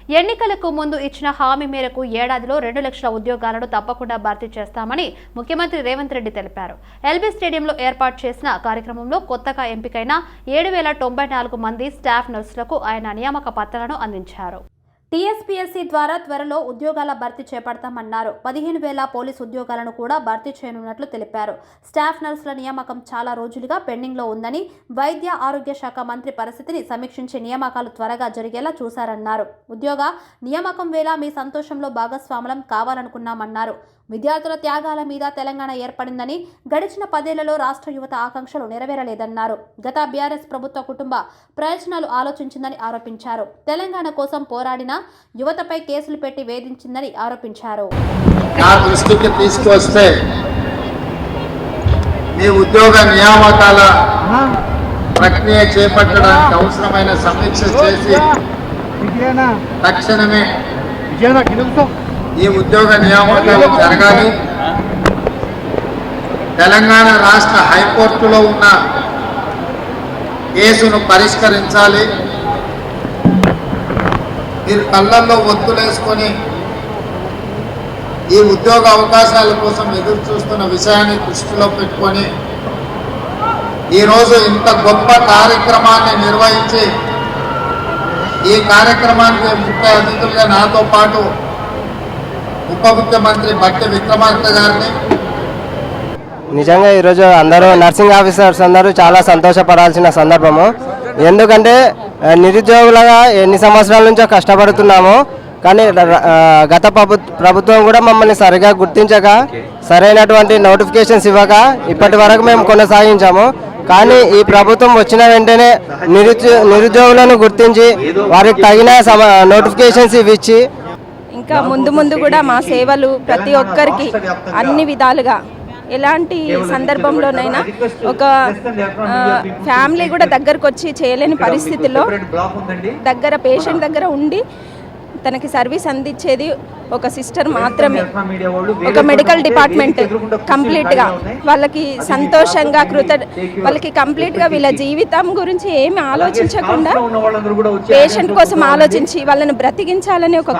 ఎన్నికలకు ముందు ఇచ్చిన హామీ మేరకు ఏడాదిలో 2 లక్షల ఉద్యోగాలను తప్పకుండా భర్తీ చేస్తామని ముఖ్యమంత్రి రేవంత్ రెడ్డి తెలిపారు. ఎల్బీ స్టేడియంలో ఏర్పాటు చేసిన కార్యక్రమంలో కొత్తగా ఎంపికైన 7,094 మంది స్టాఫ్ నర్సులకు ఆయన నియామక పత్రాలను అందించారు. టీఎస్పీఎస్సీ ద్వారా త్వరలో ఉద్యోగాల భర్తీ చేపడతామన్నారు. 15,000 పోలీసు ఉద్యోగాలను కూడా భర్తీ చేయనున్నట్లు తెలిపారు. స్టాఫ్ నర్సుల నియామకం చాలా రోజులుగా పెండింగ్లో ఉందని, వైద్య ఆరోగ్య శాఖ మంత్రి పరిస్థితిని సమీక్షించి నియామకాలు త్వరగా జరిగేలా చూశారన్నారు. ఉద్యోగ నియామకం వేళ మీ సంతోషంలో భాగస్వాములం కావాలనుకున్నామన్నారు. విద్యార్థుల త్యాగాల మీద తెలంగాణ ఏర్పడిందని, గడిచిన 10 ఏళ్లలో రాష్ట్ర యువత ఆకాంక్షలు నెరవేరలేదన్నారు. గత బీఆర్ఎస్ ప్రభుత్వ కుటుంబ ప్రయోజనాలు ఆలోచించిందని ఆరోపించారు. తెలంగాణ కోసం పోరాడిన యువతపై కేసులు పెట్టి వేధించిందని ఆరోపించారు. నా దృష్టికి తీసుకొస్తే మీ ఉద్యోగ నియామకాల ప్రక్రియ చేపట్టడానికి అవసరమైన సమీక్ష చేసి తక్షణమే ఈ ఉద్యోగ నియామకాలు జరగాలి. తెలంగాణ రాష్ట్ర హైకోర్టులో ఉన్న కేసును పరిష్కరించాలి. మీరు కళ్ళల్లో ఒత్తులేసుకొని ఈ ఉద్యోగ అవకాశాల కోసం ఎదురు చూస్తున్న విషయాన్ని దృష్టిలో పెట్టుకొని ఈరోజు ఇంత గొప్ప కార్యక్రమాన్ని నిర్వహించి ఈ కార్యక్రమానికి ముఖ్య అతిథులుగా నాతో పాటు ఉప ముఖ్యమంత్రి బట్టి విక్రమార్క గారిని, నిజంగా ఈరోజు అందరూ నర్సింగ్ ఆఫీసర్స్ అందరూ చాలా సంతోషపడాల్సిన సందర్భము. ఎందుకంటే నిరుద్యోగులుగా ఎన్ని సంవత్సరాల నుంచో కష్టపడుతున్నాము, కానీ గత ప్రభుత్వం కూడా మమ్మల్ని సరిగా గుర్తించక సరైనటువంటి నోటిఫికేషన్స్ ఇవ్వక ఇప్పటి వరకు మేము కొనసాగించాము. కానీ ఈ ప్రభుత్వం వచ్చిన వెంటనే నిరుద్యోగులను గుర్తించి వారికి తగిన నోటిఫికేషన్స్ ఇవ్వించి ఇంకా ముందు కూడా మా సేవలు ప్రతి ఒక్కరికి అన్ని విధాలుగా ఎలాంటి సందర్భంలోనైనా ఒక ఫ్యామిలీ కూడా దగ్గరకు వచ్చి చేయలేని పరిస్థితిలో పేషెంట్ దగ్గర ఉండి తనకి సర్వీస్ అందించేది ఒక సిస్టర్ మాత్రమే. ఒక మెడికల్ డిపార్ట్మెంట్ కంప్లీట్గా వాళ్ళకి సంతోషంగా వాళ్ళకి కంప్లీట్గా వీళ్ళ జీవితం గురించి ఏమి ఆలోచించకుండా పేషెంట్ కోసం ఆలోచించి వాళ్ళని బ్రతికించాలని ఒక